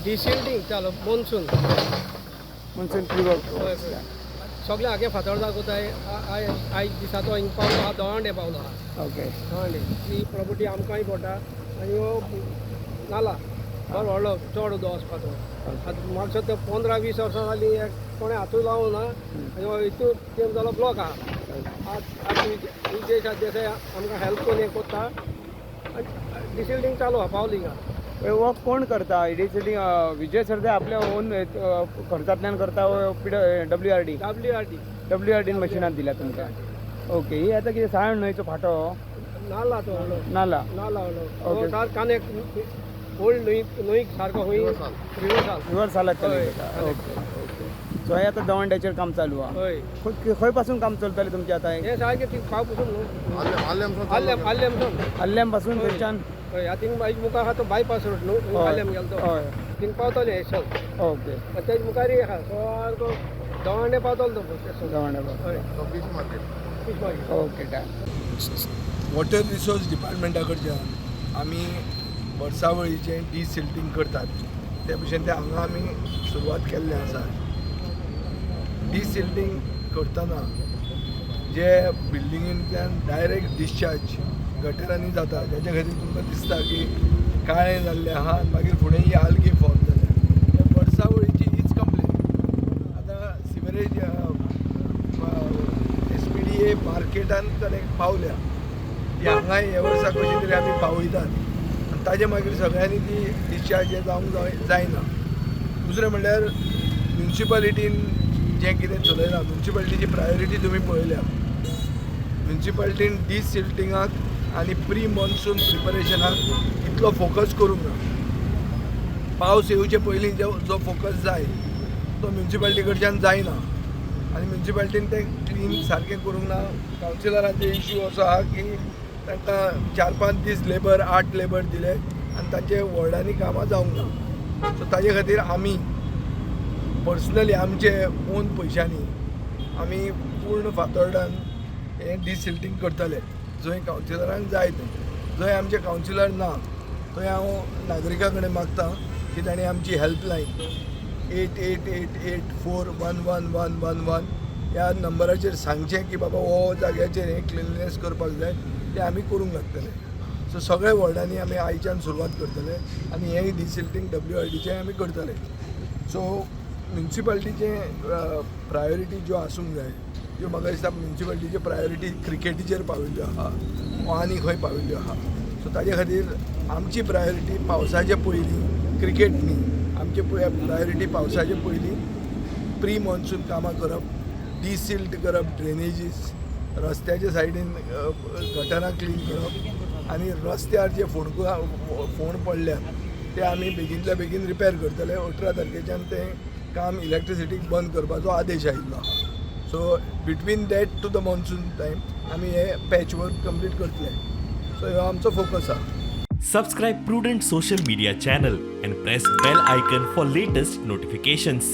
डिसिल्डिंग चालू monsoon pre work. सगळे आगे फातर दाखवताय आयज दिसाचो हिंग पावलो आहा दवंडे पावलो आहा ओके. दवंडे ही प्रॉपर्टी आमकांय पडटा आनी हो नाला बरो व्हडलो चड उदो वचपाचो आतां म्हाका ते 15-20 वर्सां जालीं एक कोणें हातूय लावूं ना आनी हो हितून तेम जालो ब्लॉक आहा आतां विदेश देसाय आमकां हेल्प कोरून हें कोत्ता डिसिल्डिंग चालू आहा पावली हिंगा. वो कोण करता डिसिल्डिंग? विजय सरदेसाय आपल्या ओन खर्चांतल्यान करता WRD WRDन मशिनां दिल्या तुमकां. ओके. ही आतां कितें सायण न्हंयचो फाटो नाला तो व्हडलो नाला. नाला ओके. व्हडलो सार कानेक ओल्ड न्हंयक सारको खंय रिवर सालाक हय. ओके. सो हे आतां दवंड्याचेर काम चालू आहा. हय खंय पासून काम चलतलें तुमचें आतां? हे सारकें ती पाव पसून न्हू आल्लेम आल्ल्यां पासून थंयच्यान? हय आतां बायज मुखार आहा तो बायपास रोड न्हू आल्लेम गेलो तो हय. थिंग पावतले हे सल ओके. तेज मुखारय आहा सारको दवंडे पावतलो तो स्टेशन. दवंड्या. हय fish market. Okay. Done. Water resource डिपार्टमेंटा कडच्यान आमी वर्सावळीचें डिसिल्टिंग करतात ते भशेन ते हांगा आमी सुरवात केल्लें आसा. डिसिल्टिंग करतना जे बिल्डिंगेंतल्यान डायरेक्ट डिस्चार्ज गटरांनी जाता तेच्या खातीर तुमकां दिसता की काळें जाल्लें आहा आनी मागीर फुडें ही आल्गी फॉर्म जाल्या. हे वर्सावळीची हीच कंप्लेन. आतां सिवरेज SPDA मार्केटान कनेक्ट पावल्या ती हांगाय हे वर्सा कशी तरी आमी पावयतात आनी ताजे मागीर सगळ्यांनी ती डिस्चार्ज जावंक जायना. दुसरें म्हणल्यार म्युन्सिपालिटीन जें कितें चलयलां म्युन्सिपालिटीची प्रायोरिटी तुमी पळयल्या. म्युन्सिपालिटीन डिसिल्टिंगाक आनी प्री मॉन्सून प्रिपरेशनाक इतलो फोकस करूंक ना. पावस येवचे पयलीं जो फोकस जाय तो म्युन्सिपालिटी कडच्यान जायना आनी म्युन्सिपालिटीन तें क्लीन सारकें करूंक ना. कावन्सिलरांचो इश्यू असो आहा की तांकां 4-5 दीस लेबर 8 लेबर दिले आनी तांचे वॉर्डांनी कामां जावंक ना. सो ताजे खातीर आमी पर्सनली आमचे ओन पयशांनी आमी पूर्ण फातोर्डान हें डिसिल्टिंग करतले जंय कावन्सिलरांक जाय थंय. जंय आमचे कावन्सिलर ना थंय हांव नागरिकां कडेन मागतां की तांणी आमची हेल्पलायन 8888411111 ह्या नंबराचेर सांगचें की बाबा हो जाग्याचेर हें क्लिनलीनेस करपाक जाय तें आमी करूंक लागतले. सो सगळे वॉर्डांनी आमी आयच्यान सुरवात करतले आनी हें डिसिल्टिंग WRDचें आमी करतले. सो म्युन्सिपालिटीचे प्रायोरिटी ज्यो आसूंक जाय ज्यो म्हाका दिसता म्युन्सिपालिटीच्यो प्रायोरिटी क्रिकेटीचेर पाविल्ल्यो आहा वा आनी खंय पाविल्ल्यो आहा. सो ताजे खातीर आमची प्रायोरिटी पावसाच्या पयलीं क्रिकेट न्ही आमची प्रायोरिटी पावसाच्या पयलीं प्री मॉन्सून कामां करप, डिसिल्ट करप, ड्रेनेजीस, रस्त्याच्या सायडीन गटरां क्लीन करप आनी रस्त्यार जे फोंड पडल्यात ते आमी बेगींतल्या बेगीन रिपेर करतले. 18 तारखेच्यान तें काम इलेक्ट्रिसिटीक बंद करपाचो आदेश आयिल्लो आहा. So between that two the monsoon time आमी हे पॅच वर्क कंप्लीट करतले. सो हो आमचो फोकस आहा. Subscribe Prudent social media channel and press bell icon for latest notifications.